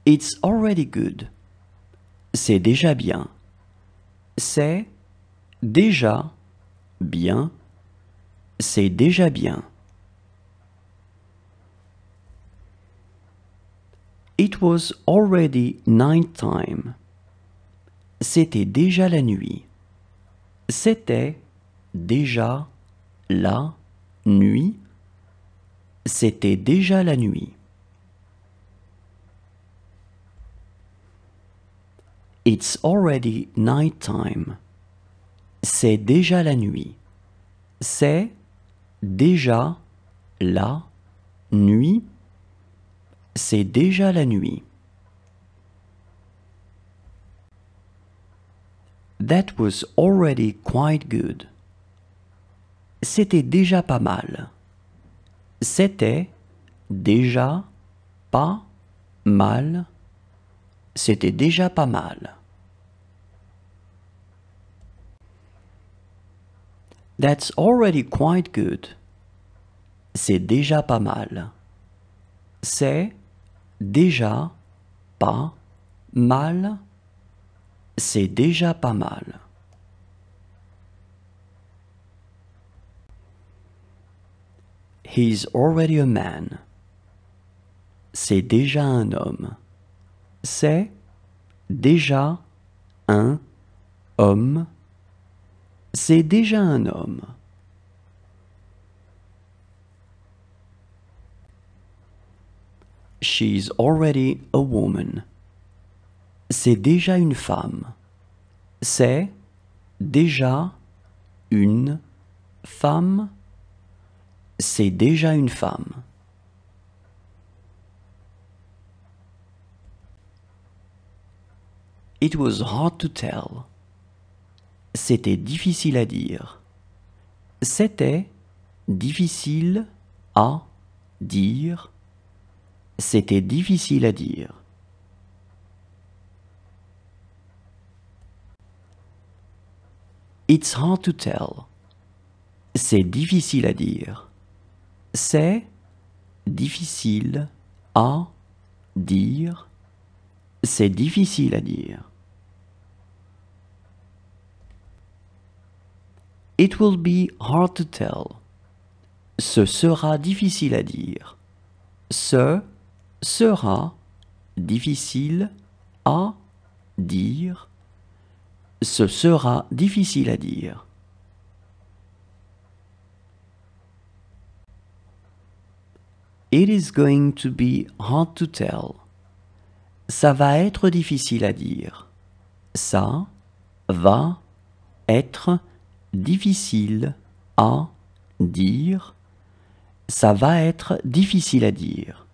It's already good. C'est déjà bien. C'est déjà bien. C'est déjà bien. It was already night time. C'était déjà la nuit. C'était déjà la nuit. C'était déjà la nuit. It's already night time. C'est déjà la nuit. C'est déjà la nuit. C'est déjà la nuit. That was already quite good. C'était déjà pas mal. C'était déjà pas mal. C'était déjà pas mal. That's already quite good. C'est déjà pas mal. C'est déjà pas mal. C'est déjà pas mal. He's already a man. C'est déjà un homme. C'est déjà un homme. C'est déjà un homme. She's already a woman. C'est déjà une femme. C'est déjà une femme. C'est déjà une femme. It was hard to tell. C'était difficile à dire. C'était difficile à dire. C'était difficile à dire. It's hard to tell. C'est difficile à dire. C'est difficile à dire. C'est difficile à dire. It will be hard to tell. Ce sera difficile à dire. Ce sera difficile à dire. Ce sera difficile à dire. It is going to be hard to tell. Ça va être difficile à dire. Ça va être difficile à dire. Ça va être difficile à dire.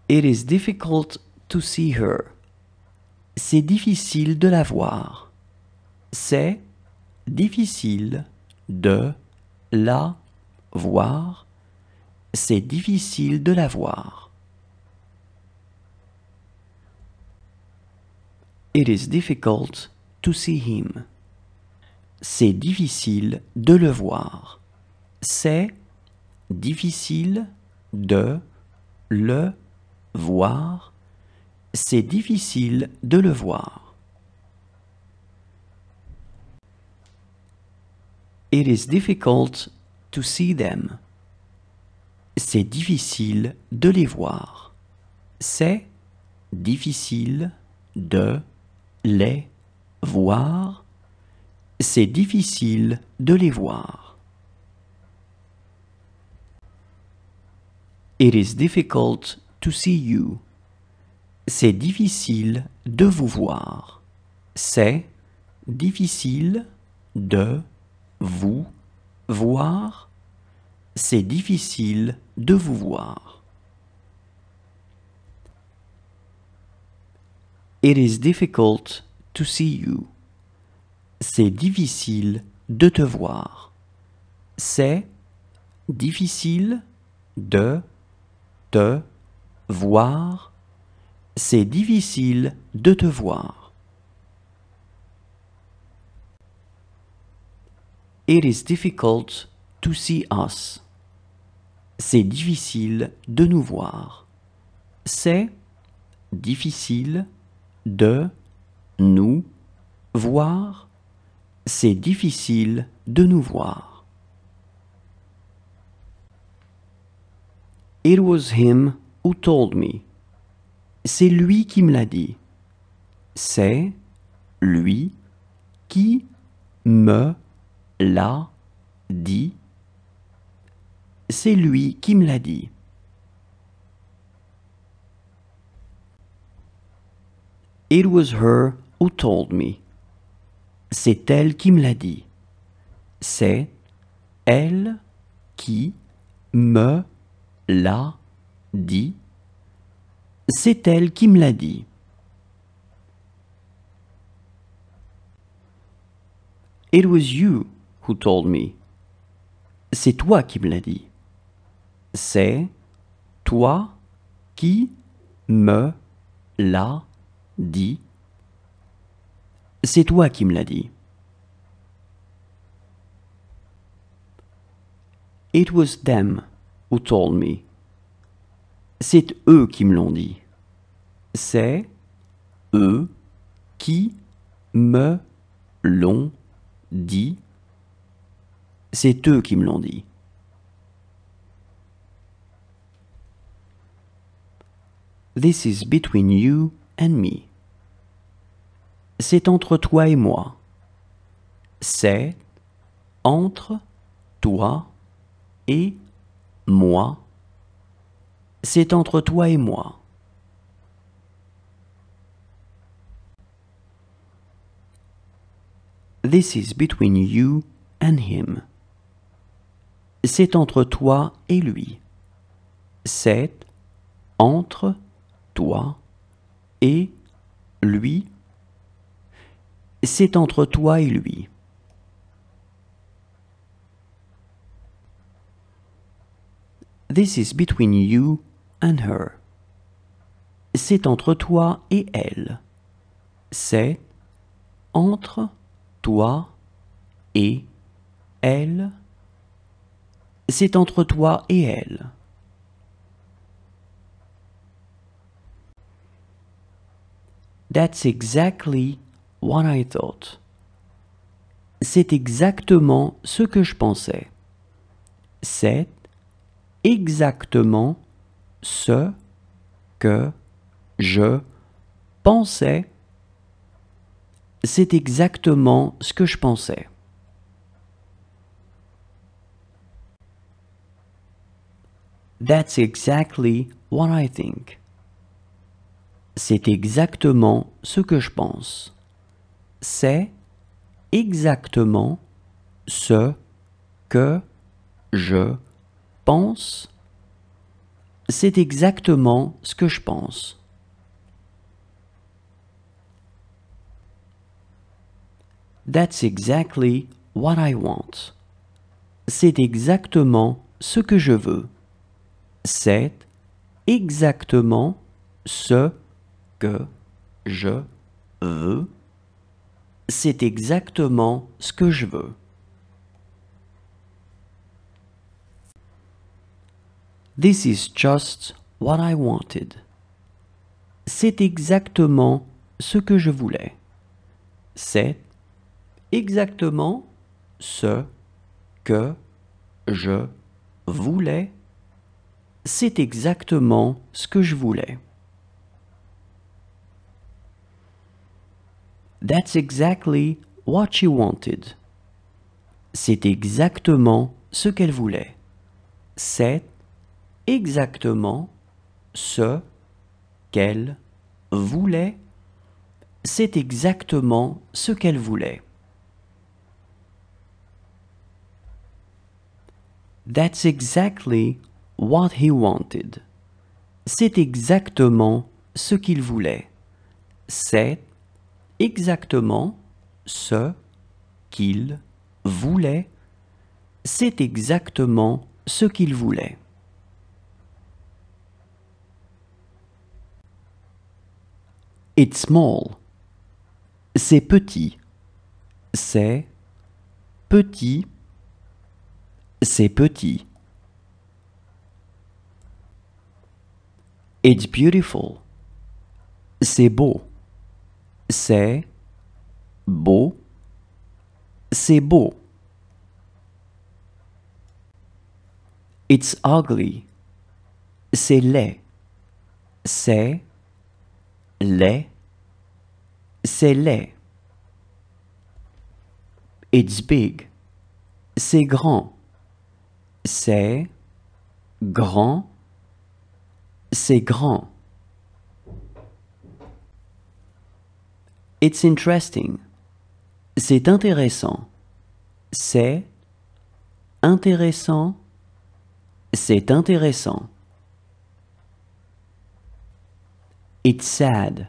It is difficult to see her. C'est difficile de la voir. C'est difficile de la voir. C'est difficile de la voir. It is difficult to see him. C'est difficile de le voir. C'est difficile de le voir. C'est difficile de le voir. It is difficult to see them. C'est difficile de les voir. C'est difficile de les voir. C'est difficile de les voir. It is difficult to see you. C'est difficile de vous voir. C'est difficile de vous voir. C'est difficile de vous voir. It is difficult to see you. C'est difficile de te voir. C'est difficile de te voir. C'est difficile de te voir. It is difficult to see us. C'est difficile de nous voir. C'est difficile de nous voir. C'est difficile de nous voir. It was him who told me. C'est lui qui me l'a dit. C'est lui qui me l'a dit. C'est lui qui me l'a dit. It was her who told me. C'est elle qui me l'a dit. C'est elle qui me l'a dit. C'est elle qui me l'a dit. It was you who told me. C'est toi qui me l'as dit. C'est toi qui me l'as dit. C'est toi qui me l'as dit. It was them who told me. C'est eux qui me l'ont dit. C'est eux qui me l'ont dit. C'est eux qui me l'ont dit. This is between you and me. C'est entre toi et moi. C'est entre toi et moi. C'est entre toi et moi. This is between you and him. C'est entre toi et lui. C'est entre toi et lui. C'est entre toi et lui. This is between you and her. C'est entre toi et elle. C'est entre toi et elle. C'est entre toi et elle. That's exactly what I thought. C'est exactement ce que je pensais. C'est exactement ce que je pensais. C'est exactement ce que je pensais. That's exactly what I think. C'est exactement ce que je pense. C'est exactement ce que je pense. C'est exactement ce que je pense. That's exactly what I want. C'est exactement ce que je veux. C'est exactement ce que je veux. C'est exactement ce que je veux. This is just what I wanted. C'est exactement ce que je voulais. C'est exactement ce que je voulais. C'est exactement ce que je voulais. That's exactly what she wanted. C'est exactement ce qu'elle voulait. C'est exactement ce qu'elle voulait. C'est exactement ce qu'elle voulait. That's exactly what he wanted. C'est exactement ce qu'il voulait. C'est exactement ce qu'il voulait. C'est exactement ce qu'il voulait. It's small. C'est petit. C'est petit. C'est petit. It's beautiful. C'est beau. C'est beau. C'est beau. It's ugly. C'est laid. C'est laid. C'est laid. It's big. C'est grand. C'est grand. C'est grand. It's interesting. C'est intéressant. C'est intéressant. C'est intéressant. It's sad.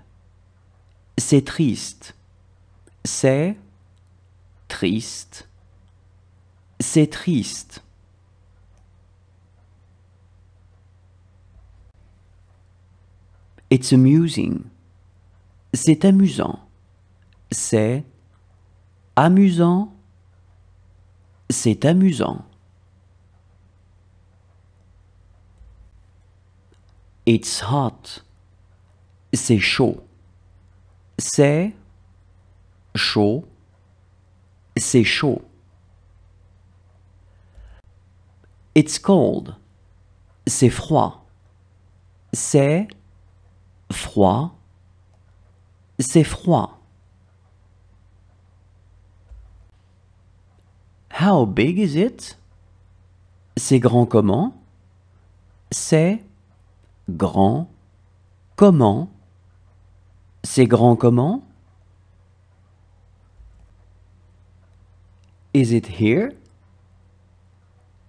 C'est triste. C'est triste. C'est triste. It's amusing. C'est amusant. C'est amusant. C'est amusant. It's hot. C'est chaud. C'est chaud. C'est chaud. It's cold. C'est froid. C'est froid. C'est froid. How big is it? C'est grand comment? C'est grand comment? C'est grand comment? Is it here?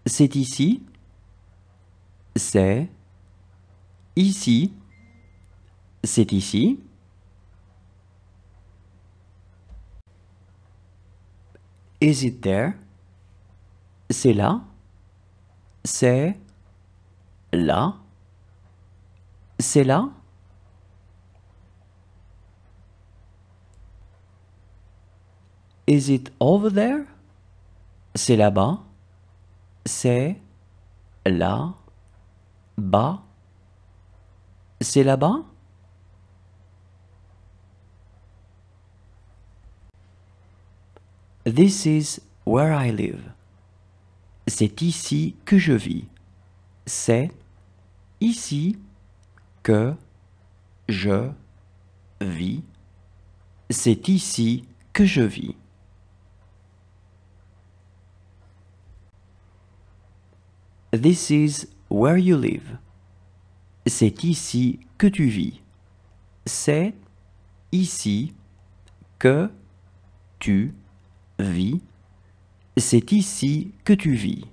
C'est ici. C'est ici. C'est ici. Is it there? C'est là. C'est là. C'est là. Is it over there? C'est là-bas. C'est là-bas. C'est là-bas. This is where I live. C'est ici que je vis. C'est ici que je vis. C'est ici que je vis. This is where you live. C'est ici que tu vis. C'est ici que tu vis. C'est ici que tu vis.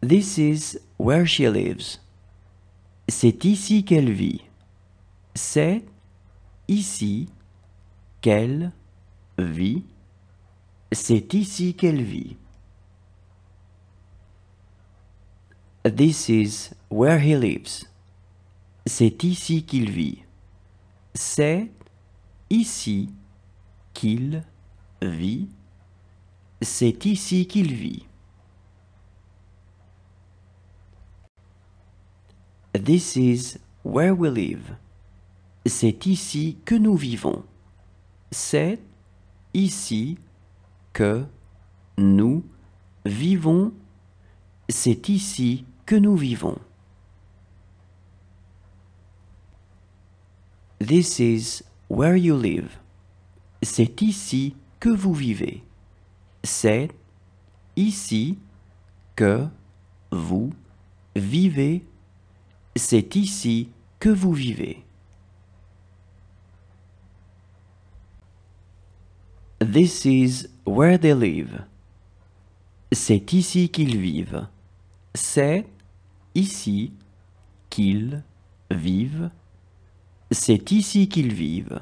This is where she lives. C'est ici qu'elle vit. C'est ici qu'elle vit. C'est ici qu'elle vit. This is where he lives. C'est ici qu'il vit. C'est ici qu'il vit. C'est ici qu'il vit. This is where we live. C'est ici que nous vivons. C'est ici que nous vivons. C'est ici que nous vivons. This is where you live. C'est ici que vous vivez. C'est ici que vous vivez. C'est ici que vous vivez. This is where they live. C'est ici qu'ils vivent. C'est ici qu'ils vivent. C'est ici qu'ils vivent.